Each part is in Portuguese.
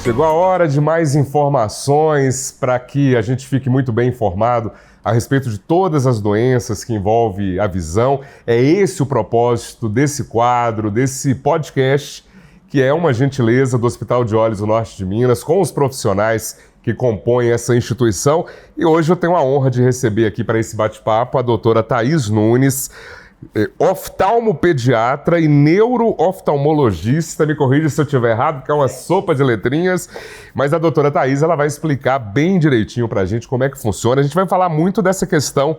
Chegou a hora de mais informações para que a gente fique muito bem informado a respeito de todas as doenças que envolvem a visão. É esse o propósito desse quadro, desse podcast, que é uma gentileza do Hospital de Olhos do Norte de Minas, com os profissionais que compõem essa instituição. E hoje eu tenho a honra de receber aqui para esse bate-papo a doutora Thaís Nunes, oftalmopediatra e neurooftalmologista. Me corrija se eu estiver errado, porque é uma sopa de letrinhas, mas a doutora Thaís, ela vai explicar bem direitinho para a gente como é que funciona. A gente vai falar muito dessa questão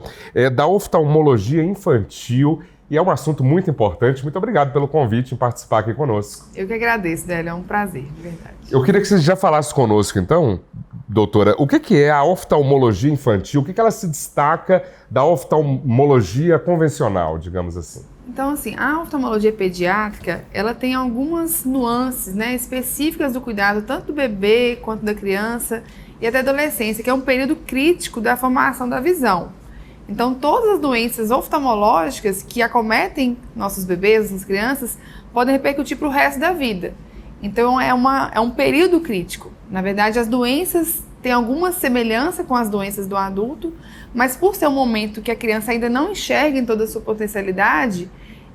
da oftalmologia infantil, e é um assunto muito importante. Muito obrigado pelo convite em participar aqui conosco. Eu que agradeço, Délio, é um prazer, de verdade. Eu queria que você já falasse conosco, então, doutora, o que é a oftalmologia infantil? O que ela se destaca da oftalmologia convencional, digamos assim? Então, assim, a oftalmologia pediátrica, ela tem algumas nuances, né, específicas do cuidado tanto do bebê quanto da criança e até da adolescência, que é um período crítico da formação da visão. Então, todas as doenças oftalmológicas que acometem nossos bebês, nossas crianças, podem repercutir para o resto da vida. Então, é um período crítico. Na verdade, as doenças têm alguma semelhança com as doenças do adulto, mas por ser um momento que a criança ainda não enxerga em toda a sua potencialidade,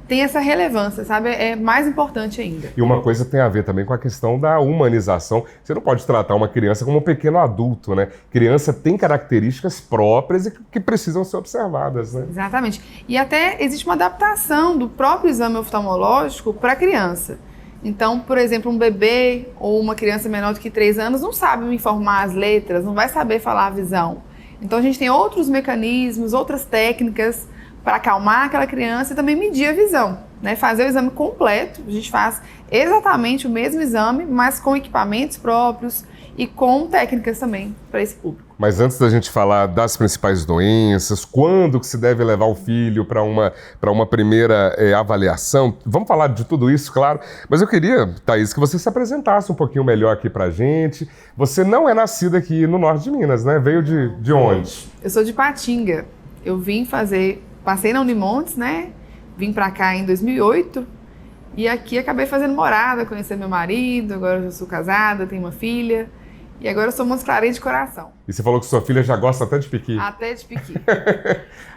tem essa relevância, sabe? É mais importante ainda. E uma coisa tem a ver também com a questão da humanização. Você não pode tratar uma criança como um pequeno adulto, né? Criança tem características próprias e que precisam ser observadas, né? Exatamente. E até existe uma adaptação do próprio exame oftalmológico para a criança. Então, por exemplo, um bebê ou uma criança menor do que 3 anos não sabe informar as letras, não vai saber falar a visão. Então, a gente tem outros mecanismos, outras técnicas para acalmar aquela criança e também medir a visão, né? Fazer o exame completo, a gente faz exatamente o mesmo exame, mas com equipamentos próprios e com técnicas também para esse público. Mas antes da gente falar das principais doenças, quando que se deve levar o filho para uma primeira avaliação, vamos falar de tudo isso, claro, mas eu queria, Thaís, que você se apresentasse um pouquinho melhor aqui para a gente. Você não é nascida aqui no norte de Minas, né? Veio de onde? Eu sou de Patinga. Eu passei na Unimontes, né? Vim pra cá em 2008 e aqui acabei fazendo morada, conheci meu marido, agora eu sou casada, tenho uma filha e agora eu sou Montes Claros de coração. E você falou que sua filha já gosta até de piqui. Até de piqui.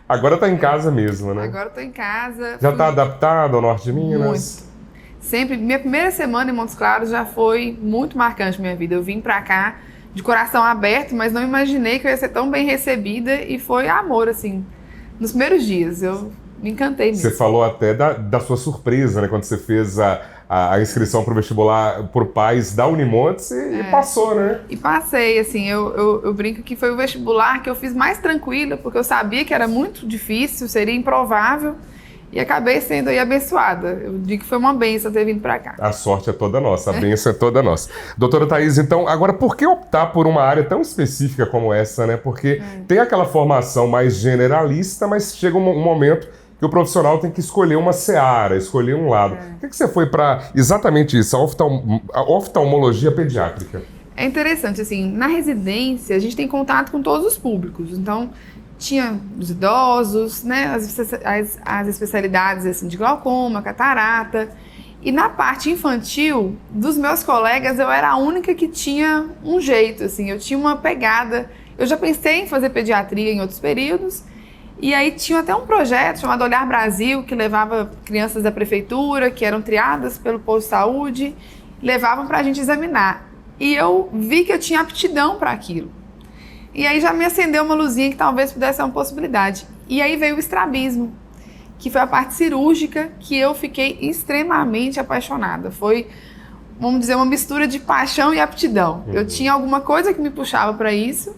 Agora tá em casa mesmo, né? Agora eu tô em casa. Já tá adaptado ao norte de Minas? Muito. Sempre, minha primeira semana em Montes Claros já foi muito marcante na minha vida. Eu vim pra cá de coração aberto, mas não imaginei que eu ia ser tão bem recebida e foi amor, assim. Nos primeiros dias, eu me encantei mesmo. Você falou até da sua surpresa, né? Quando você fez a inscrição para o vestibular por pais da Unimontes e passou, né? E passei, assim, eu brinco que foi o vestibular que eu fiz mais tranquila, porque eu sabia que era muito difícil, seria improvável, e acabei sendo aí abençoada. Eu digo que foi uma bênção ter vindo para cá. A sorte é toda nossa, a bênção é toda nossa. Doutora Thaís, então, agora por que optar por uma área tão específica como essa, né? Porque tem aquela formação mais generalista, mas chega um momento que o profissional tem que escolher uma seara, escolher um lado. Por que você foi para exatamente isso, a oftalmologia pediátrica? É interessante, assim, na residência a gente tem contato com todos os públicos, então tinha os idosos, né, as especialidades assim, de glaucoma, catarata. E na parte infantil, dos meus colegas, eu era a única que tinha um jeito, assim, eu tinha uma pegada. Eu já pensei em fazer pediatria em outros períodos, e aí tinha até um projeto chamado Olhar Brasil, que levava crianças da prefeitura, que eram triadas pelo posto de saúde, levavam para a gente examinar. E eu vi que eu tinha aptidão para aquilo. E aí já me acendeu uma luzinha que talvez pudesse ser uma possibilidade. E aí veio o estrabismo, que foi a parte cirúrgica que eu fiquei extremamente apaixonada. Foi, vamos dizer, uma mistura de paixão e aptidão. Eu tinha alguma coisa que me puxava para isso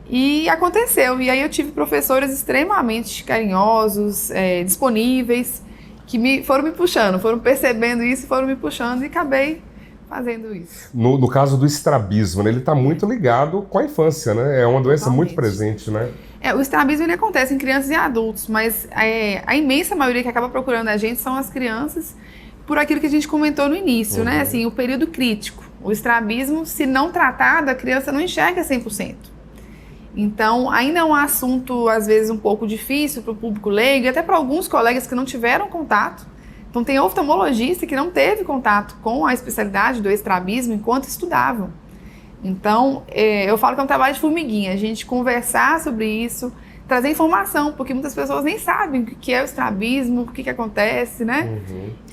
e aconteceu. E aí eu tive professores extremamente carinhosos, disponíveis, que foram me puxando, foram percebendo isso, foram me puxando e acabei fazendo isso. No caso do estrabismo, né, ele está muito ligado com a infância, né? É uma doença muito presente, né? O estrabismo ele acontece em crianças e adultos, mas a imensa maioria que acaba procurando a gente são as crianças, por aquilo que a gente comentou no início, né? Assim, o período crítico. O estrabismo, se não tratado, a criança não enxerga 100%. Então, ainda é um assunto, às vezes, um pouco difícil para o público leigo e até para alguns colegas que não tiveram contato. Então, tem oftalmologista que não teve contato com a especialidade do estrabismo enquanto estudavam. Então, eu falo que é um trabalho de formiguinha, a gente conversar sobre isso, trazer informação, porque muitas pessoas nem sabem o que é o estrabismo, o que acontece, né?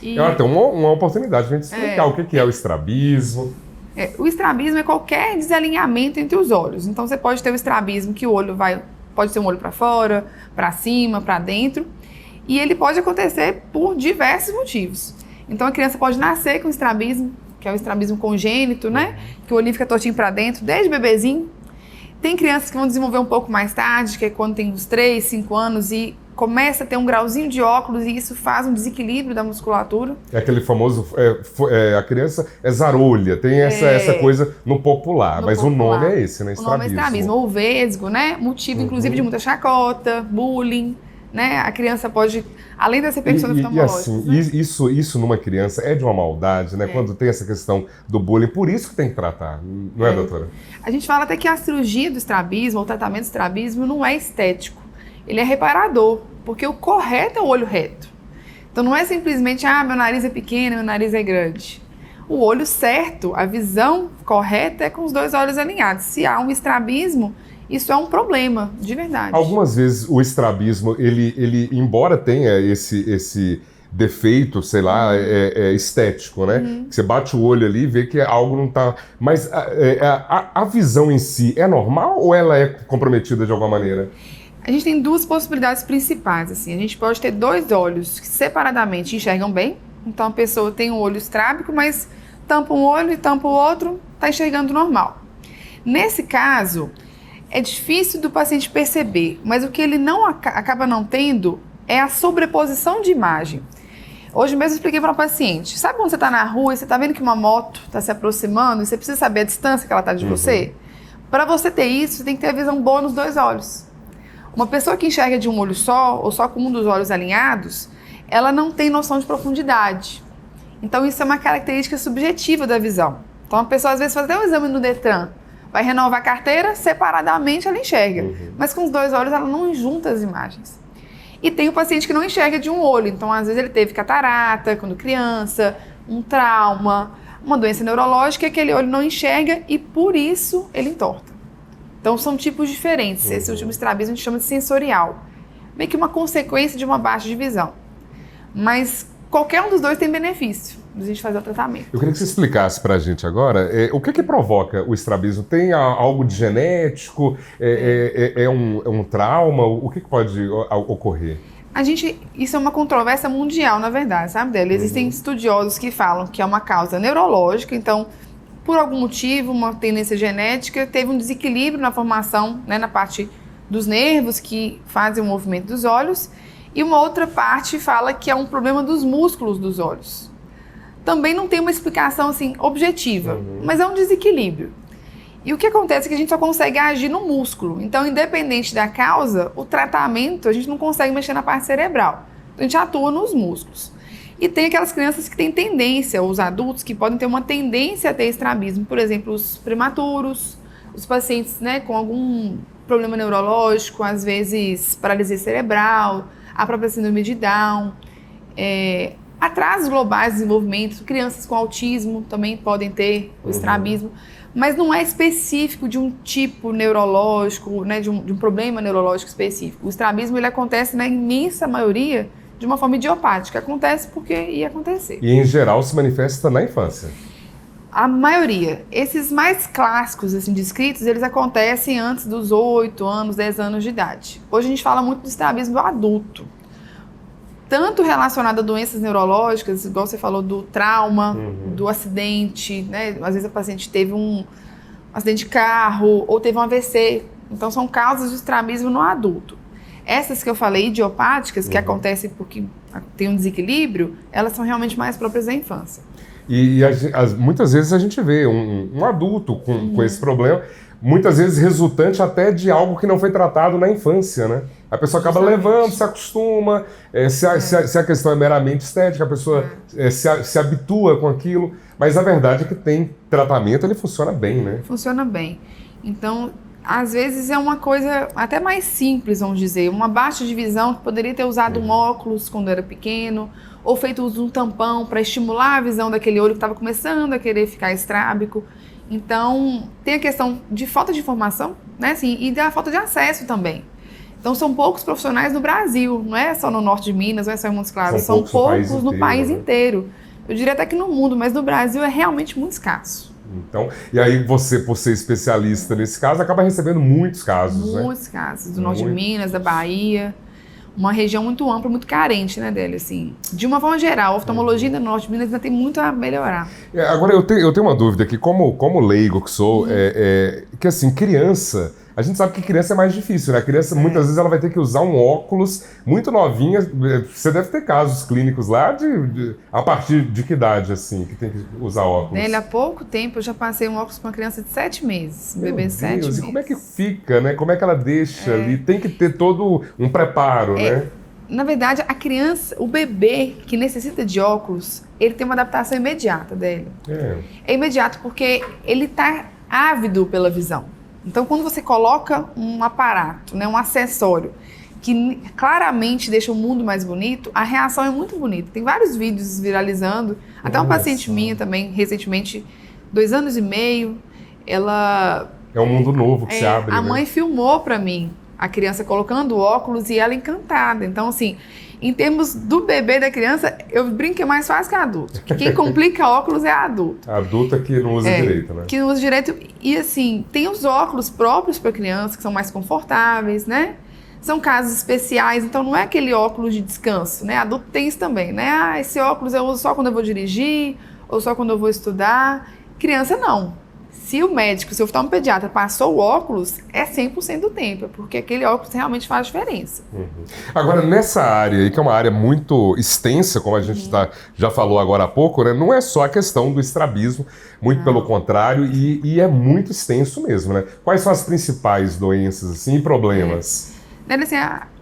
E... Tem uma oportunidade de a gente explicar o que é o estrabismo. O estrabismo é qualquer desalinhamento entre os olhos. Então, você pode ter o estrabismo que o olho pode ter um olho para fora, para cima, para dentro, e ele pode acontecer por diversos motivos. Então, a criança pode nascer com estrabismo, que é o estrabismo congênito, né? Que o olhinho fica tortinho para dentro, desde bebezinho. Tem crianças que vão desenvolver um pouco mais tarde, que é quando tem uns 3, 5 anos e começa a ter um grauzinho de óculos e isso faz um desequilíbrio da musculatura. É aquele famoso, a criança é zarolha, tem essa coisa no popular, mas popular. O nome é esse, né? Estrabismo. O nome é estrabismo, ou vesgo, né? Motivo, inclusive, de muita chacota, bullying, né? A criança pode, além das repercussões oftalmológicas... E assim, né? isso numa criança é de uma maldade, né? Quando tem essa questão do bullying, por isso que tem que tratar, não é, doutora? A gente fala até que a cirurgia do estrabismo, ou o tratamento do estrabismo, não é estético. Ele é reparador, porque o correto é o olho reto. Então não é simplesmente, meu nariz é pequeno, meu nariz é grande. O olho certo, a visão correta é com os dois olhos alinhados. Se há um estrabismo, isso é um problema, de verdade. Algumas vezes o estrabismo, ele embora tenha esse defeito, sei lá, estético, né? Você bate o olho ali e vê que algo não está... Mas a visão em si é normal ou ela é comprometida de alguma maneira? A gente tem duas possibilidades principais, assim. A gente pode ter dois olhos que separadamente enxergam bem. Então a pessoa tem um olho estrábico, mas tampa um olho e tampa o outro, está enxergando normal. Nesse caso, é difícil do paciente perceber, mas o que ele acaba não tendo é a sobreposição de imagem. Hoje mesmo eu expliquei para uma paciente, sabe quando você está na rua e você está vendo que uma moto está se aproximando e você precisa saber a distância que ela está de você? Para você ter isso, você tem que ter a visão boa nos dois olhos. Uma pessoa que enxerga de um olho só, ou só com um dos olhos alinhados, ela não tem noção de profundidade. Então isso é uma característica subjetiva da visão. Então a pessoa às vezes faz até um exame no Detran, vai renovar a carteira, separadamente ela enxerga. Mas com os dois olhos ela não junta as imagens. E tem o paciente que não enxerga de um olho, então às vezes ele teve catarata quando criança, um trauma, uma doença neurológica, aquele olho não enxerga e por isso ele entorta. Então são tipos diferentes. Esse último estrabismo a gente chama de sensorial. Meio que uma consequência de uma baixa de visão. Mas qualquer um dos dois tem benefício de a gente fazer o tratamento. Eu queria que você explicasse pra gente agora o que provoca o estrabismo. Tem algo de genético? É um trauma? O que pode ocorrer? Isso é uma controvérsia mundial, na verdade, sabe, Délio? Existem estudiosos que falam que é uma causa neurológica, então por algum motivo, uma tendência genética, teve um desequilíbrio na formação, né, na parte dos nervos que fazem o movimento dos olhos, e uma outra parte fala que é um problema dos músculos dos olhos. Também não tem uma explicação assim, objetiva, mas é um desequilíbrio. E o que acontece é que a gente só consegue agir no músculo. Então, independente da causa, o tratamento, a gente não consegue mexer na parte cerebral. Então, a gente atua nos músculos. E tem aquelas crianças que têm tendência, os adultos que podem ter uma tendência a ter estrabismo, por exemplo, os prematuros, os pacientes, né, com algum problema neurológico, às vezes paralisia cerebral, a própria síndrome de Down, atrasos globais de desenvolvimento, crianças com autismo também podem ter o estrabismo, mas não é específico de um tipo neurológico, né, de um problema neurológico específico. O estrabismo ele acontece na imensa maioria de uma forma idiopática. Acontece porque ia acontecer. E, em geral, se manifesta na infância? A maioria. Esses mais clássicos, assim, descritos, eles acontecem antes dos 8 anos, 10 anos de idade. Hoje a gente fala muito do estrabismo do adulto. Tanto relacionado a doenças neurológicas, igual você falou do trauma, do acidente, né? Às vezes a paciente teve um acidente de carro ou teve um AVC. Então, são causas de estrabismo no adulto. Essas que eu falei, idiopáticas, que acontecem porque tem um desequilíbrio, elas são realmente mais próprias da infância. E muitas vezes a gente vê um adulto com esse problema, muitas vezes resultante até de algo que não foi tratado na infância, né? A pessoa acaba levando, se acostuma, se a questão é meramente estética, a pessoa se habitua com aquilo, mas a verdade é que tem tratamento, ele funciona bem, né? Funciona bem. Então, às vezes é uma coisa até mais simples, vamos dizer, uma baixa de visão que poderia ter usado um óculos quando era pequeno, ou feito uso de um tampão para estimular a visão daquele olho que estava começando a querer ficar estrábico. Então, tem a questão de falta de informação, né, assim, e da falta de acesso também. Então, são poucos profissionais no Brasil, não é só no norte de Minas, não é só em Montes Claros, são poucos no país inteiro. Eu diria até que no mundo, mas no Brasil é realmente muito escasso. Então, e aí você, por ser especialista nesse caso, acaba recebendo muitos casos, né? Muitos casos, do norte de Minas, da Bahia, uma região muito ampla, muito carente, né, dele, assim. De uma forma geral, a oftalmologia no norte de Minas ainda tem muito a melhorar. Agora, eu tenho uma dúvida aqui, como leigo que sou, que assim, criança... A gente sabe que criança é mais difícil, né? A criança, muitas vezes, ela vai ter que usar um óculos muito novinha. Você deve ter casos clínicos lá a partir de que idade, assim, que tem que usar óculos? Nele, há pouco tempo, eu já passei um óculos para uma criança de 7 meses. Um bebê de 7 meses. E como é que fica, né? Como é que ela deixa ali? Tem que ter todo um preparo, né? Na verdade, a criança, o bebê que necessita de óculos, ele tem uma adaptação imediata dele. É imediato porque ele está ávido pela visão. Então, quando você coloca um aparato, né, um acessório, que claramente deixa o mundo mais bonito, a reação é muito bonita. Tem vários vídeos viralizando. Até uma paciente minha também, recentemente, 2 anos e meio, ela... É um mundo novo que se abre, A mãe filmou para mim a criança colocando o óculos e ela encantada. Então, assim, em termos do bebê da criança, eu brinco que é mais fácil que adulto. Que quem complica óculos é adulto. A adulta que não usa direito, né? Que não usa direito. E assim, tem os óculos próprios para criança, que são mais confortáveis, né? São casos especiais, então não é aquele óculos de descanso, né? Adulto tem isso também, né? Ah, esse óculos eu uso só quando eu vou dirigir, ou só quando eu vou estudar. Criança não. Se o médico, se o oftalmopediatra passou o óculos, é 100% do tempo, porque aquele óculos realmente faz diferença. Agora, nessa área aí, que é uma área muito extensa, como a gente já falou agora há pouco, né? Não é só a questão do estrabismo, muito pelo contrário, e é muito extenso mesmo, né? Quais são as principais doenças, assim, e problemas? Assim,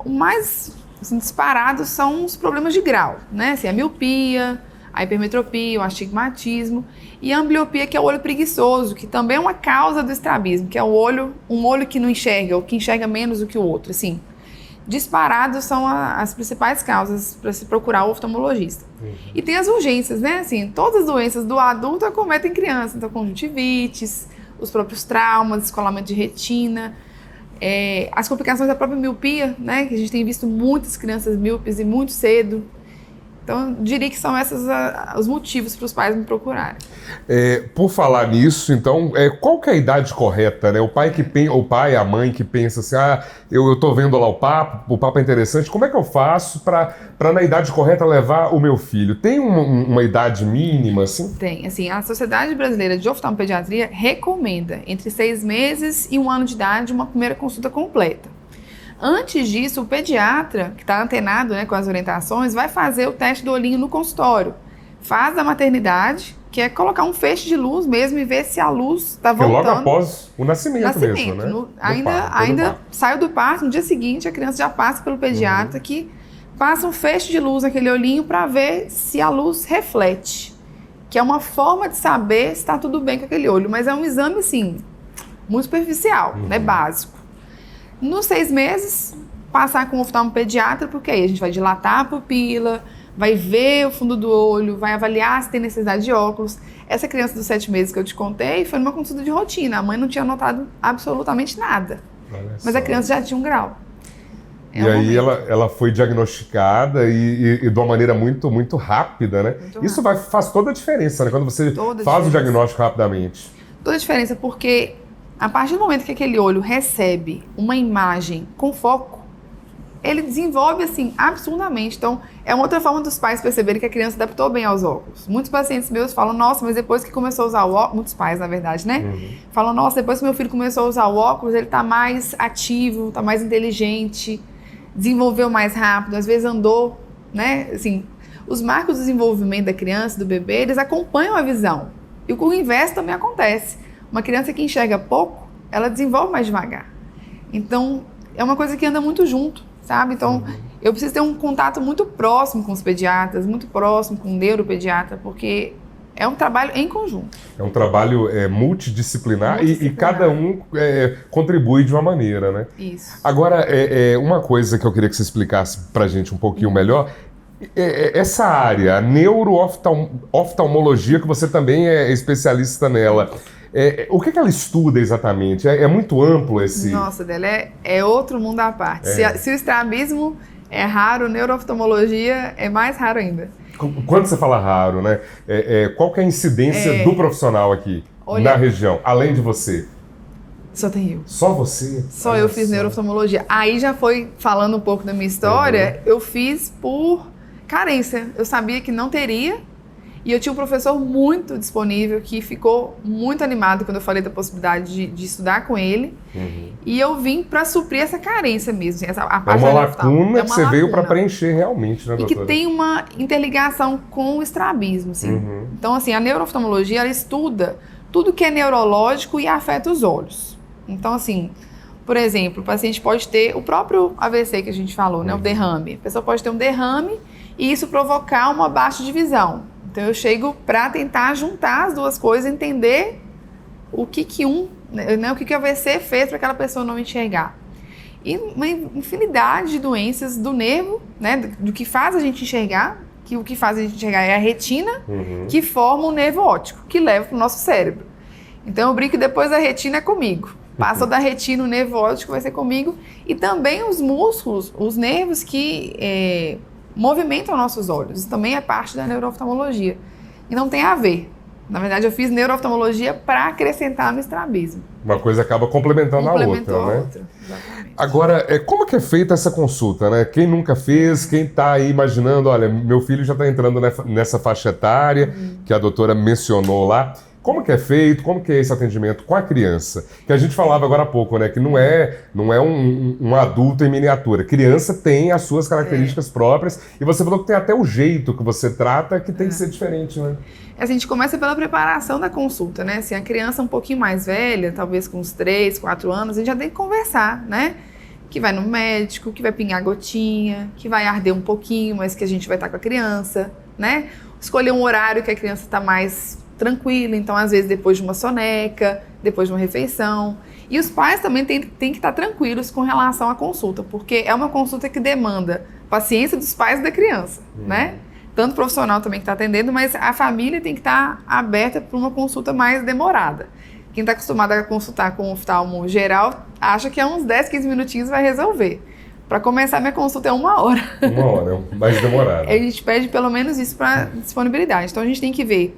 o mais disparado são os problemas de grau, né? Assim, a miopia, a hipermetropia, o astigmatismo e a ambliopia, que é o olho preguiçoso, que também é uma causa do estrabismo, que é um olho que não enxerga, ou que enxerga menos do que o outro. Assim, disparados são as principais causas para se procurar o oftalmologista. E tem as urgências, né? Assim, todas as doenças do adulto acometem criança, então conjuntivites, os próprios traumas, descolamento de retina, as complicações da própria miopia, né? Que a gente tem visto muitas crianças míopes e muito cedo. Então, eu diria que são esses os motivos para os pais me procurarem. Por falar nisso, então, qual que é a idade correta, né? O pai, a mãe que pensa assim, eu tô vendo lá o papo é interessante, como é que eu faço para na idade correta levar o meu filho? Tem uma idade mínima, assim? Tem, assim, a Sociedade Brasileira de Oftalmopediatria recomenda entre 6 meses e 1 ano de idade uma primeira consulta completa. Antes disso, o pediatra, que está antenado, né, com as orientações, vai fazer o teste do olhinho no consultório. Faz a maternidade, que é colocar um feixe de luz mesmo e ver se a luz está voltando. Logo após o nascimento mesmo, né? Ainda saiu do parto, no dia seguinte a criança já passa pelo pediatra, que passa um feixe de luz naquele olhinho para ver se a luz reflete. Que é uma forma de saber se está tudo bem com aquele olho, mas é um exame, assim, muito superficial, né, básico. Nos 6 meses, passar com o oftalmopediatra, porque aí a gente vai dilatar a pupila, vai ver o fundo do olho, vai avaliar se tem necessidade de óculos. Essa criança dos 7 meses que eu te contei foi numa consulta de rotina. A mãe não tinha notado absolutamente nada. Mas a criança já tinha 1 grau. E aí ela foi diagnosticada e de uma maneira muito, muito rápida, né? Isso faz toda a diferença, né? Quando você faz o diagnóstico rapidamente. Toda a diferença, porque a partir do momento que aquele olho recebe uma imagem com foco, ele desenvolve, assim, absurdamente. Então, é uma outra forma dos pais perceberem que a criança adaptou bem aos óculos. Muitos pacientes meus falam, nossa, mas depois que começou a usar o óculos, muitos pais, na verdade, né? Falam, nossa, depois que meu filho começou a usar o óculos, ele tá mais ativo, tá mais inteligente, desenvolveu mais rápido, às vezes andou, né? Assim, os marcos de desenvolvimento da criança, do bebê, eles acompanham a visão. E o inverso também acontece. Uma criança que enxerga pouco, ela desenvolve mais devagar. Então, é uma coisa que anda muito junto, sabe? Então, eu preciso ter um contato muito próximo com os pediatras, muito próximo com o neuropediatra, porque é um trabalho em conjunto. É um trabalho multidisciplinar e cada um contribui de uma maneira, né? Isso. Agora, uma coisa que eu queria que você explicasse pra gente um pouquinho melhor, essa área, a neurooftalmologia, que você também é especialista nela, O que ela estuda exatamente? É muito amplo esse... Nossa, dela é outro mundo à parte. Se o estrabismo é raro, neuro-oftalmologia é mais raro ainda. Quando você fala raro, né? Qual que é a incidência do profissional aqui, na região, além de você? Só tem eu. Só você? Só eu fiz neuro-oftalmologia. Aí já foi, falando um pouco da minha história, eu fiz por carência. Eu sabia que não teria, e eu tinha um professor muito disponível que ficou muito animado quando eu falei da possibilidade de estudar com ele. E eu vim para suprir essa carência mesmo. A parte uma lacuna que você veio para preencher realmente, né, doutora? E que tem uma interligação com o estrabismo, assim. Então, assim, a neuro-oftalmologia, ela estuda tudo que é neurológico e afeta os olhos. Então, assim, por exemplo, o paciente pode ter o próprio AVC que a gente falou, né, o derrame. A pessoa pode ter um derrame e isso provocar uma baixa de visão. Então, eu chego para tentar juntar as duas coisas, entender o que o AVC fez para aquela pessoa não enxergar. E uma infinidade de doenças do nervo, né, do que faz a gente enxergar, que o que faz a gente enxergar é a retina, que forma o nervo óptico, que leva para o nosso cérebro. Então, eu brinco que depois da retina é comigo. Passou da retina, o nervo óptico vai ser comigo. E também os músculos, os nervos que movimentam nossos olhos. Isso também é parte da neuro-oftalmologia. E não tem a ver. Na verdade, eu fiz neuro-oftalmologia para acrescentar no estrabismo. Uma coisa acaba complementando a outra, né? Exatamente. Agora, como que é feita essa consulta, né? Quem nunca fez, quem está aí imaginando, olha, meu filho já está entrando nessa faixa etária que a doutora mencionou lá. Como que é feito? Como que é esse atendimento com a criança? Que a gente falava agora há pouco, né? Que não é um adulto em miniatura. Criança tem as suas características próprias. E você falou que tem até o jeito que você trata que tem que ser diferente, né? A gente começa pela preparação da consulta, né? Se a criança é um pouquinho mais velha, talvez com uns 3, 4 anos, a gente já tem que conversar, né? Que vai no médico, que vai pingar gotinha, que vai arder um pouquinho, mas que a gente vai estar com a criança, né? Escolher um horário que a criança está mais tranquila, então às vezes depois de uma soneca, depois de uma refeição. E os pais também têm que estar tranquilos com relação à consulta, porque é uma consulta que demanda paciência dos pais e da criança, né? Tanto o profissional também que está atendendo, mas a família tem que estar aberta para uma consulta mais demorada. Quem está acostumado a consultar com um oftalmo geral acha que é uns 10, 15 minutinhos vai resolver. Para começar, minha consulta é 1 hora. 1 hora, mais demorada. A gente pede pelo menos isso para disponibilidade. Então a gente tem que ver,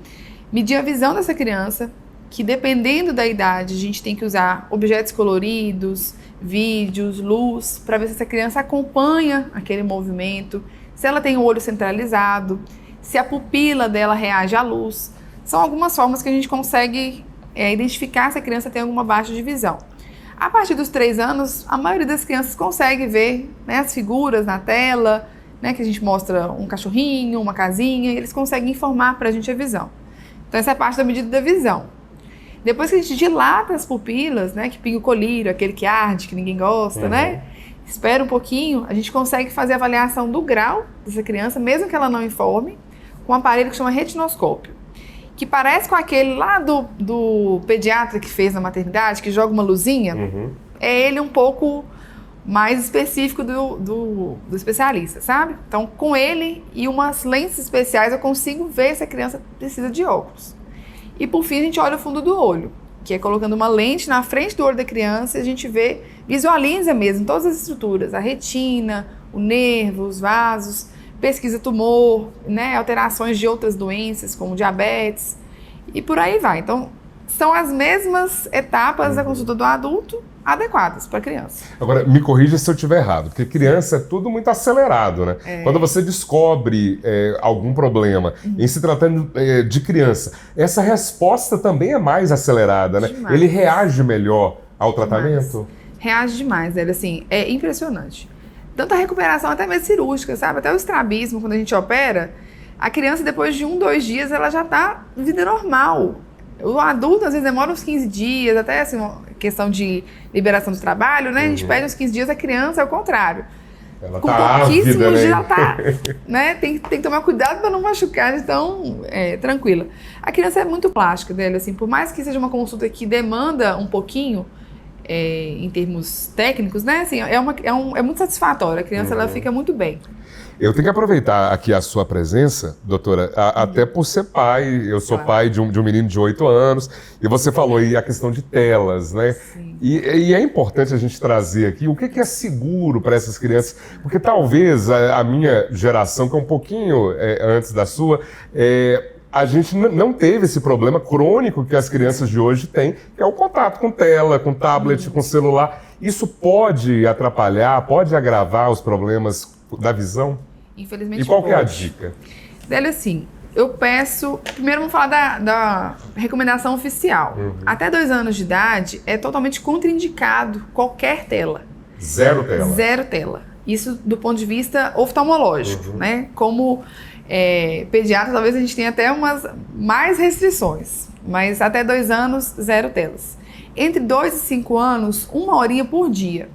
medir a visão dessa criança, que dependendo da idade, a gente tem que usar objetos coloridos, vídeos, luz, para ver se essa criança acompanha aquele movimento, se ela tem o olho centralizado, se a pupila dela reage à luz. São algumas formas que a gente consegue identificar se a criança tem alguma baixa de visão. A partir dos 3 anos, a maioria das crianças consegue ver, né, as figuras na tela, né, que a gente mostra um cachorrinho, uma casinha, e eles conseguem informar para a gente a visão. Então essa é a parte da medida da visão. Depois que a gente dilata as pupilas, né, que pinga o colírio, aquele que arde, que ninguém gosta, né? Espera um pouquinho, a gente consegue fazer a avaliação do grau dessa criança, mesmo que ela não informe, com um aparelho que chama retinoscópio, que parece com aquele lá do pediatra que fez na maternidade, que joga uma luzinha. É ele um pouco mais específico do especialista, sabe? Então, com ele e umas lentes especiais, eu consigo ver se a criança precisa de óculos. E, por fim, a gente olha o fundo do olho, que é colocando uma lente na frente do olho da criança e a gente visualiza mesmo todas as estruturas, a retina, o nervo, os vasos, pesquisa tumor, né, alterações de outras doenças, como diabetes, e por aí vai. Então, são as mesmas etapas da consulta do adulto, adequadas para a criança. Agora, me corrija se eu estiver errado, porque criança é tudo muito acelerado, né? Quando você descobre algum problema em se tratando de criança, essa resposta também é mais acelerada, né? Demais. Ele reage melhor ao tratamento? Reage demais, velho, assim, é impressionante. Tanto a recuperação até mesmo cirúrgica, sabe? Até o estrabismo, quando a gente opera, a criança depois de 1, 2 dias, ela já tá vida normal. O adulto, às vezes, demora uns 15 dias, até assim, uma questão de liberação do trabalho, né? A gente pede uns 15 dias, a criança é o contrário. Ela Com tá pouquíssimos ávida, dias, né? ela tá, né? Tem que tomar cuidado para não machucar, então, tranquila. A criança é muito plástica dela, assim, por mais que seja uma consulta que demanda um pouquinho, em termos técnicos, né? Assim, é muito satisfatória, a criança ela fica muito bem. Eu tenho que aproveitar aqui a sua presença, doutora, até por ser pai. Eu sou pai de um menino de 8 anos, e você falou aí a questão de telas, né? E é importante a gente trazer aqui o que é seguro para essas crianças, porque talvez a minha geração, que é um pouquinho antes da sua, a gente não teve esse problema crônico que as crianças de hoje têm, que é o contato com tela, com tablet, com celular. Isso pode atrapalhar, pode agravar os problemas da visão? Infelizmente, e qual que é a pode. dica? Délio, assim, eu peço... Primeiro vamos falar da recomendação oficial. Até 2 anos de idade é totalmente contraindicado qualquer tela. Zero tela? Zero tela. Isso do ponto de vista oftalmológico, né? Como pediatra, talvez a gente tenha até mais restrições. Mas até 2 anos, zero telas. Entre 2 e 5 anos, 1 horinha por dia.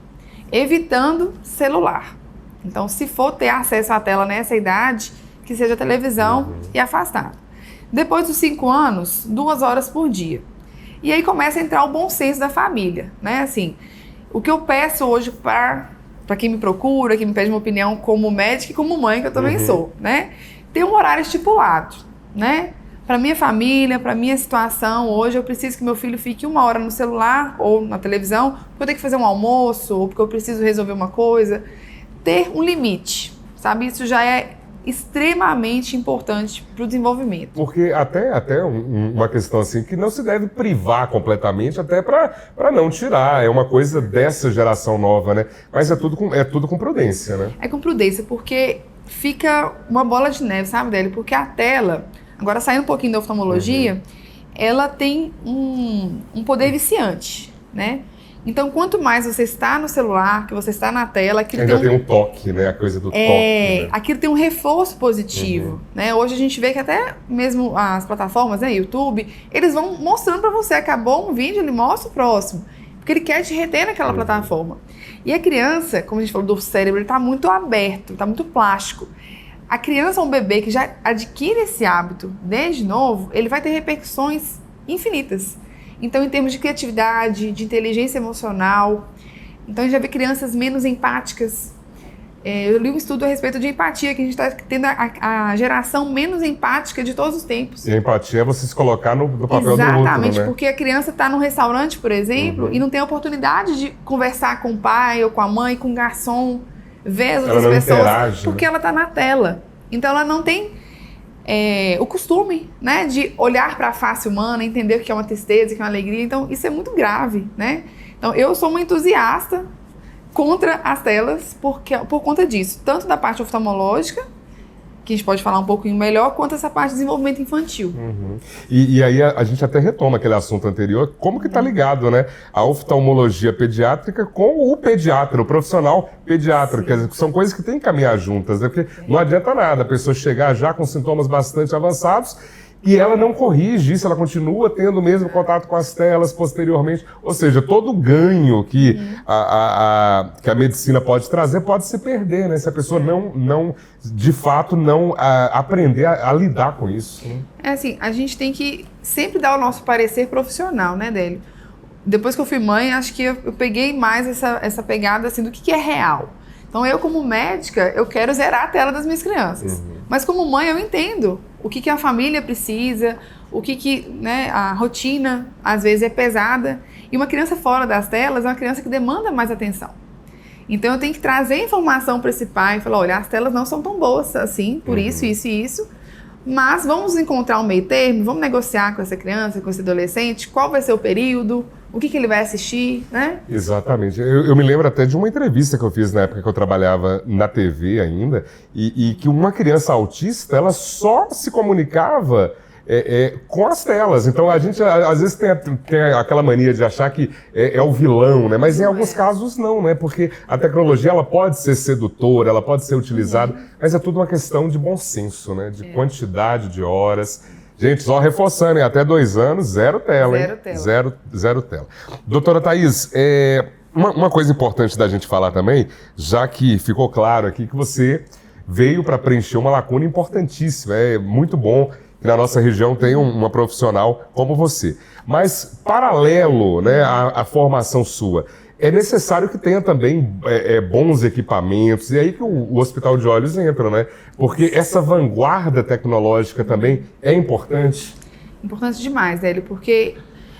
Evitando celular. Então, se for ter acesso à tela nessa idade, que seja televisão e afastado. Depois dos 5 anos, 2 horas por dia. E aí começa a entrar o bom senso da família, né? Assim, o que eu peço hoje para quem me procura, quem me pede uma opinião como médica e como mãe, que eu também sou, né? Ter um horário estipulado, né? Para minha família, para minha situação, hoje eu preciso que meu filho fique 1 hora no celular ou na televisão, porque eu tenho que fazer um almoço, ou porque eu preciso resolver uma coisa. Ter um limite, sabe? Isso já é extremamente importante para o desenvolvimento. Porque até uma questão assim, que não se deve privar completamente, até para não tirar. É uma coisa dessa geração nova, né? Mas é tudo com prudência, né? É com prudência, porque fica uma bola de neve, sabe, Délio? Porque a tela, agora saindo um pouquinho da oftalmologia, ela tem um poder viciante, né? Então, quanto mais você está no celular, que você está na tela... Ainda tem um toque, né? A coisa do toque. Né? Aquilo tem um reforço positivo, né? Hoje a gente vê que até mesmo as plataformas, né? YouTube, eles vão mostrando para você. Acabou um vídeo, ele mostra o próximo. Porque ele quer te reter naquela plataforma. E a criança, como a gente falou do cérebro, ele está muito aberto, está muito plástico. A criança, um bebê que já adquire esse hábito desde novo, ele vai ter repercussões infinitas. Então, em termos de criatividade, de inteligência emocional, então a gente já vê crianças menos empáticas. Eu li um estudo a respeito de empatia, que a gente está tendo a geração menos empática de todos os tempos. E a empatia é você se colocar no papel do outro, né? Exatamente, porque a criança está num restaurante, por exemplo, e não tem a oportunidade de conversar com o pai ou com a mãe, com o garçom, ver as outras pessoas, interage, porque ela está na tela. Então, ela não tem... o costume, né, de olhar para a face humana, entender o que é uma tristeza, o que é uma alegria. Então, isso é muito grave, né? Então, eu sou uma entusiasta contra as telas por conta disso. Tanto da parte oftalmológica, que a gente pode falar um pouquinho melhor, quanto essa parte de desenvolvimento infantil. E aí a gente até retoma aquele assunto anterior, como que tá ligado, né? A oftalmologia pediátrica com o pediatra, o profissional pediatra, quer dizer, são coisas que tem que caminhar juntas, né? Porque não adianta nada a pessoa chegar já com sintomas bastante avançados e ela não corrige isso, ela continua tendo o mesmo contato com as telas posteriormente. Ou seja, todo o ganho que a medicina pode trazer pode se perder, né? Se a pessoa de fato, não aprender a lidar com isso. Né? É assim, a gente tem que sempre dar o nosso parecer profissional, né, Délio? Depois que eu fui mãe, acho que eu peguei mais essa pegada assim, do que é real. Então, eu como médica, eu quero zerar a tela das minhas crianças. Mas como mãe, eu entendo o que a família precisa, né, a rotina, às vezes, é pesada. E uma criança fora das telas é uma criança que demanda mais atenção. Então, eu tenho que trazer informação para esse pai e falar, olha, as telas não são tão boas assim, por isso, isso e isso. Mas vamos encontrar um meio termo, vamos negociar com essa criança, com esse adolescente, qual vai ser o período, o que ele vai assistir, né? Exatamente. Eu me lembro até de uma entrevista que eu fiz na época que eu trabalhava na TV ainda, e que uma criança autista, ela só se comunicava com as telas. Então a gente às vezes tem aquela mania de achar que é o vilão, né? Mas em alguns casos não, né? Porque a tecnologia ela pode ser sedutora, ela pode ser utilizada, mas é tudo uma questão de bom senso, né? De quantidade de horas. Gente, só reforçando, até 2 anos, zero tela, hein? Zero tela. Doutora Thaís, uma coisa importante da gente falar também, já que ficou claro aqui que você veio para preencher uma lacuna importantíssima. É muito bom que na nossa região tenha uma profissional como você. Mas, paralelo, né, à formação sua, é necessário que tenha também bons equipamentos, e aí que o Hospital de Olhos entra, né? Porque essa vanguarda tecnológica também é importante. Importante demais, Hélio, porque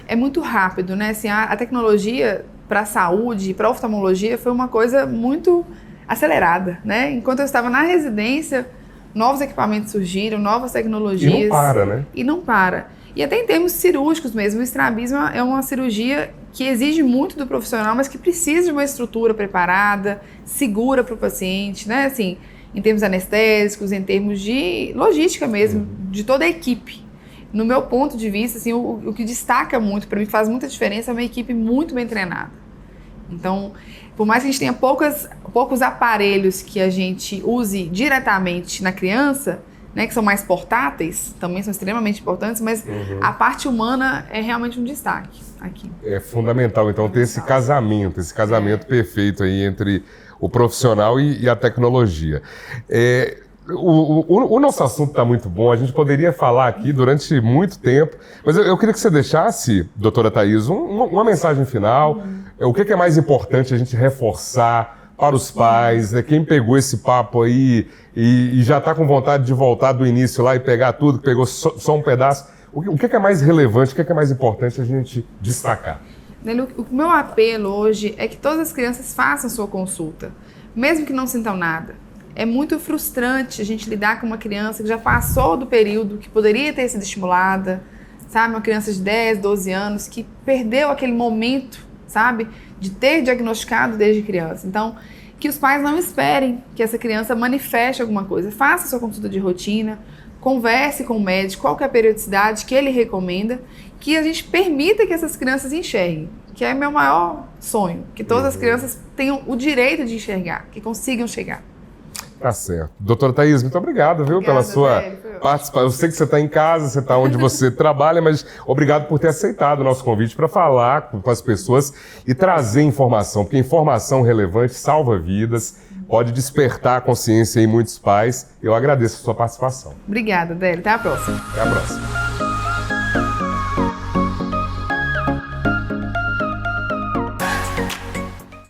é muito rápido, né? Assim, a tecnologia para a saúde, para a oftalmologia, foi uma coisa muito acelerada, né? Enquanto eu estava na residência, novos equipamentos surgiram, novas tecnologias. E não para, né? E não para. E até em termos cirúrgicos mesmo, o estrabismo é uma cirurgia que exige muito do profissional, mas que precisa de uma estrutura preparada, segura para o paciente, né? Assim, em termos anestésicos, em termos de logística mesmo, de toda a equipe. No meu ponto de vista, assim, o que destaca muito, para mim, faz muita diferença, é uma equipe muito bem treinada. Então, por mais que a gente tenha poucos aparelhos que a gente use diretamente na criança, né, que são mais portáteis, também são extremamente importantes, mas a parte humana é realmente um destaque aqui. É fundamental, então, ter esse casamento perfeito aí entre o profissional e a tecnologia. O nosso assunto está muito bom, a gente poderia falar aqui durante muito tempo, mas eu queria que você deixasse, doutora Thaís, uma mensagem final. O que é mais importante a gente reforçar para os pais, né? Quem pegou esse papo aí e já está com vontade de voltar do início lá e pegar tudo, que pegou só um pedaço, o que é mais relevante, o que é mais importante a gente destacar? O meu apelo hoje é que todas as crianças façam sua consulta, mesmo que não sintam nada. É muito frustrante a gente lidar com uma criança que já passou do período que poderia ter sido estimulada, sabe? Uma criança de 10, 12 anos que perdeu aquele momento, sabe? De ter diagnosticado desde criança. Então, que os pais não esperem que essa criança manifeste alguma coisa. Faça sua consulta de rotina, converse com o médico, qual que é a periodicidade que ele recomenda, que a gente permita que essas crianças enxerguem, que é meu maior sonho, que todas as crianças tenham o direito de enxergar, que consigam chegar. Tá certo. Doutora Thaís, muito obrigado, viu, pela sua participação. Eu sei que você está em casa, você está onde você trabalha, mas obrigado por ter aceitado o nosso convite para falar com as pessoas e trazer informação, porque informação relevante salva vidas, pode despertar a consciência em muitos pais. Eu agradeço a sua participação. Obrigada, Délio. Até a próxima. Até a próxima.